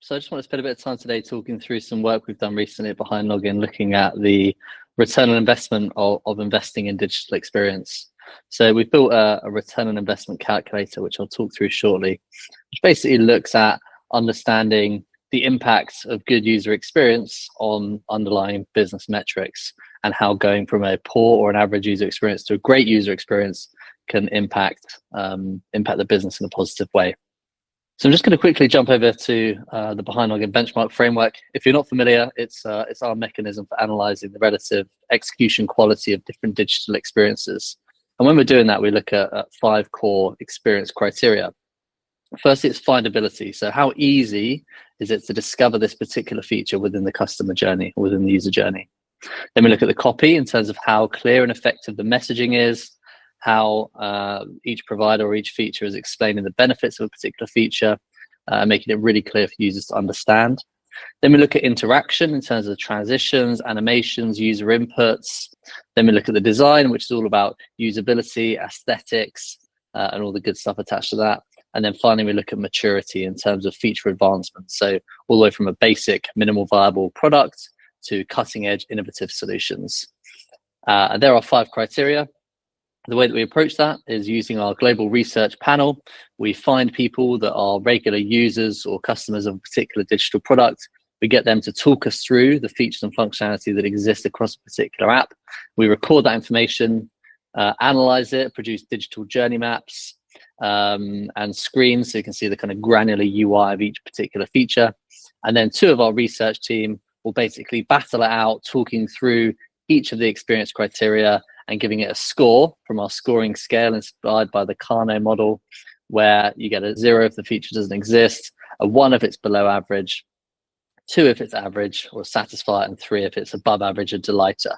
So I just want to spend a bit of time today talking through some work we've done recently at BehindLogin, looking at the return on investment of investing in digital experience. So we've built a return on investment calculator, which I'll talk through shortly, which basically looks at understanding the impact of good user experience on underlying business metrics, and how going from a poor or an average user experience to a great user experience can impact the business in a positive way. So I'm just going to quickly jump over to the BehindLogin benchmark framework. If you're not familiar, it's our mechanism for analyzing the relative execution quality of different digital experiences. And when we're doing that, we look at 5 core experience criteria. Firstly, it's findability. So how easy is it to discover this particular feature within the customer journey, or within the user journey? Then we look at the copy in terms of how clear and effective the messaging is, how each provider or each feature is explaining the benefits of a particular feature, making it really clear for users to understand. Then we look at interaction in terms of transitions, animations, user inputs. Then we look at the design, which is all about usability, aesthetics, and all the good stuff attached to that. And then finally, we look at maturity in terms of feature advancement. So all the way from a basic minimal viable product to cutting edge innovative solutions. And there are 5 criteria. The way that we approach that is using our global research panel. We find people that are regular users or customers of a particular digital product. We get them to talk us through the features and functionality that exist across a particular app. We record that information, analyze it, produce digital journey maps and screens, so you can see the kind of granular UI of each particular feature. And then 2 of our research team will basically battle it out, talking through each of the experience criteria and giving it a score from our scoring scale inspired by the Kano model, where you get a 0 if the feature doesn't exist, a 1 if it's below average, 2 if it's average or satisfied, and 3 if it's above average or delighter.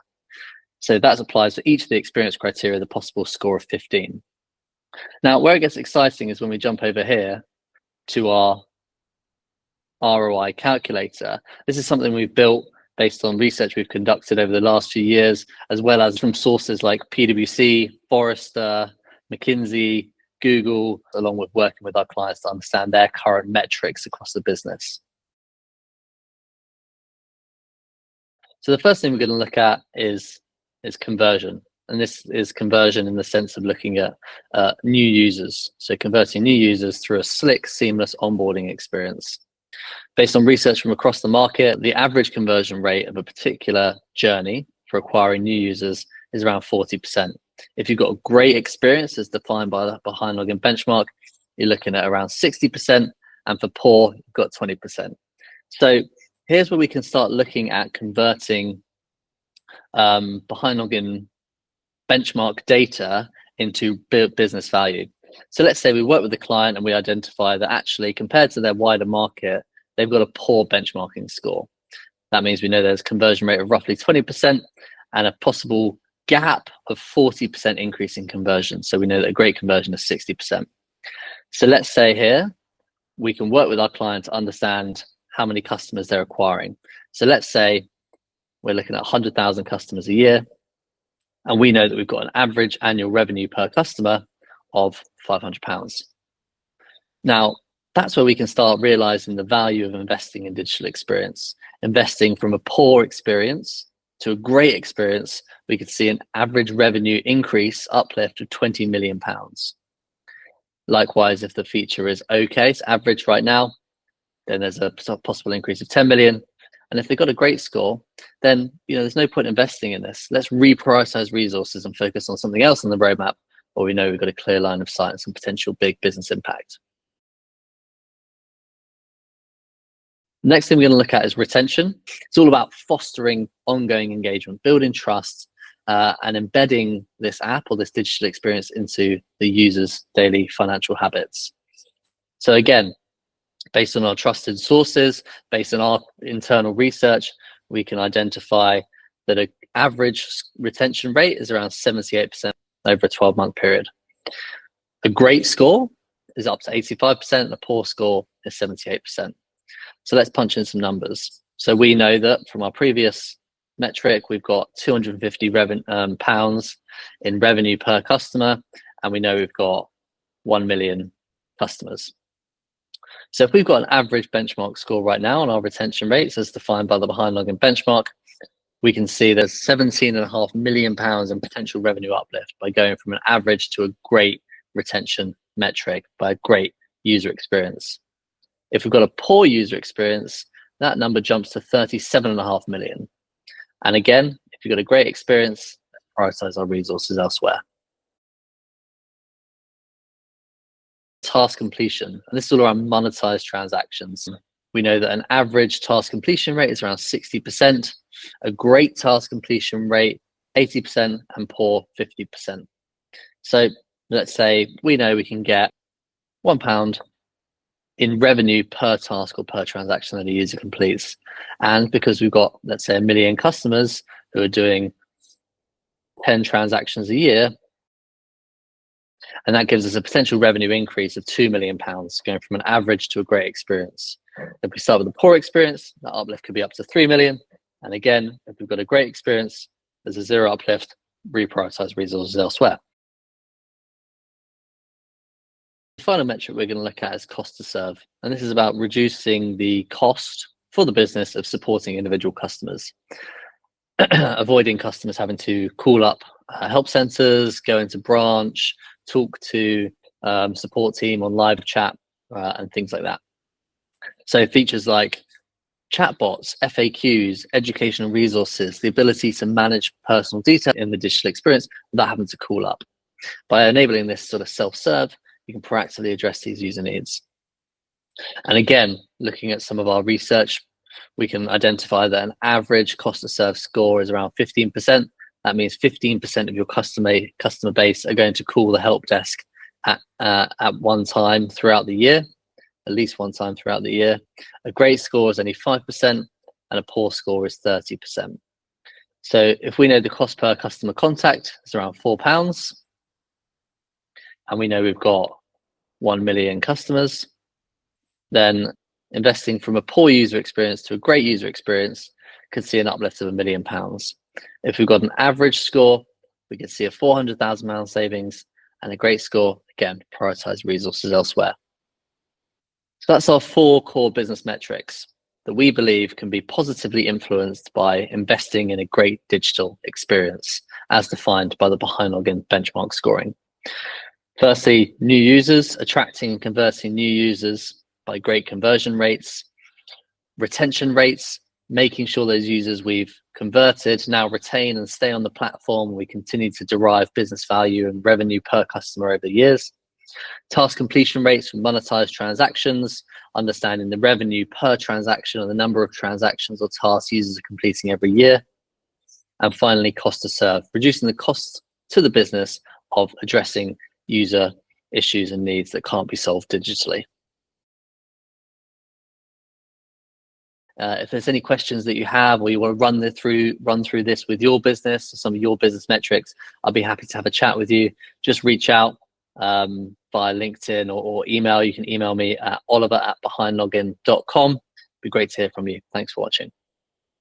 So that applies to each of the experience criteria, the possible score of 15. Now, where it gets exciting is when we jump over here to our ROI calculator. This is something we've built based on research we've conducted over the last few years, as well as from sources like PwC, Forrester, McKinsey, Google, along with working with our clients to understand their current metrics across the business. So the first thing we're going to look at is conversion. And this is conversion in the sense of looking at new users. So converting new users through a slick, seamless onboarding experience. Based on research from across the market, the average conversion rate of a particular journey for acquiring new users is around 40%. If you've got a great experience as defined by the BehindLogin benchmark, you're looking at around 60%, and for poor, you've got 20%. So here's where we can start looking at converting BehindLogin benchmark data into business value. So let's say we work with the client and we identify that actually, compared to their wider market, they've got a poor benchmarking score. That means we know there's a conversion rate of roughly 20% and a possible gap of 40% increase in conversion. So we know that a great conversion is 60%. So let's say here, we can work with our client to understand how many customers they're acquiring. So let's say we're looking at 100,000 customers a year, and we know that we've got an average annual revenue per customer of £500. Now, that's where we can start realizing the value of investing in digital experience. Investing from a poor experience to a great experience, we could see an average revenue increase uplift of £20 million. Likewise, if the feature is okay, it's average right now, then there's a possible increase of 10 million. And if they've got a great score, then there's no point investing in this. Let's reprioritize resources and focus on something else on the roadmap, where we know we've got a clear line of sight and some potential big business impact. Next thing we're going to look at is retention. It's all about fostering ongoing engagement, building trust, and embedding this app or this digital experience into the user's daily financial habits. So again, based on our trusted sources, based on our internal research, we can identify that an average retention rate is around 78% over a 12-month period. A great score is up to 85%, and a poor score is 78%. So let's punch in some numbers. So we know that from our previous metric, we've got £250 in revenue per customer, and we know we've got 1 million customers. So if we've got an average benchmark score right now on our retention rates as defined by the BehindLogin benchmark, we can see there's £17.5 million in potential revenue uplift by going from an average to a great retention metric by a great user experience. If we've got a poor user experience, that number jumps to 37.5 million. And again, if you've got a great experience, prioritize our resources elsewhere. Task completion, and this is all around monetized transactions. We know that an average task completion rate is around 60%, a great task completion rate 80%, and poor 50%. So let's say we know we can get £1 in revenue per task or per transaction that a user completes. And because we've got, let's say, 1 million customers who are doing 10 transactions a year, and that gives us a potential revenue increase of £2 million, going from an average to a great experience. If we start with a poor experience, that uplift could be up to 3 million. And again, if we've got a great experience, there's a zero uplift, reprioritize resources elsewhere. The final metric we're going to look at is cost to serve. And this is about reducing the cost for the business of supporting individual customers, avoiding customers having to call up help centers, go into branch, talk to support team on live chat and things like that. So features like chatbots, FAQs, educational resources, the ability to manage personal detail in the digital experience without having to call up. By enabling this sort of self-serve, you can proactively address these user needs. And again, looking at some of our research, we can identify that an average cost to serve score is around 15%. That means 15% of your customer base are going to call the help desk at one time throughout the year, at least one time throughout the year. A great score is only 5%, and a poor score is 30%. So if we know the cost per customer contact is around £4, and we know we've got 1 million customers, then investing from a poor user experience to a great user experience could see an uplift of £1 million. If we've got an average score, we could see a £400,000 savings, and a great score, again, prioritize resources elsewhere. So that's our 4 core business metrics that we believe can be positively influenced by investing in a great digital experience, as defined by the BehindLogin benchmark scoring. Firstly, new users, attracting and converting new users by great conversion rates, retention rates, making sure those users we've converted now retain and stay on the platform. We continue to derive business value and revenue per customer over the years. Task completion rates from monetized transactions, understanding the revenue per transaction or the number of transactions or tasks users are completing every year. And finally, cost to serve, reducing the cost to the business of addressing user issues and needs that can't be solved digitally. If there's any questions that you have, or you want to run through this with your business, or some of your business metrics, I'll be happy to have a chat with you. Just reach out via LinkedIn or email. You can email me at oliver@behindlogin.com. It'd be great to hear from you. Thanks for watching.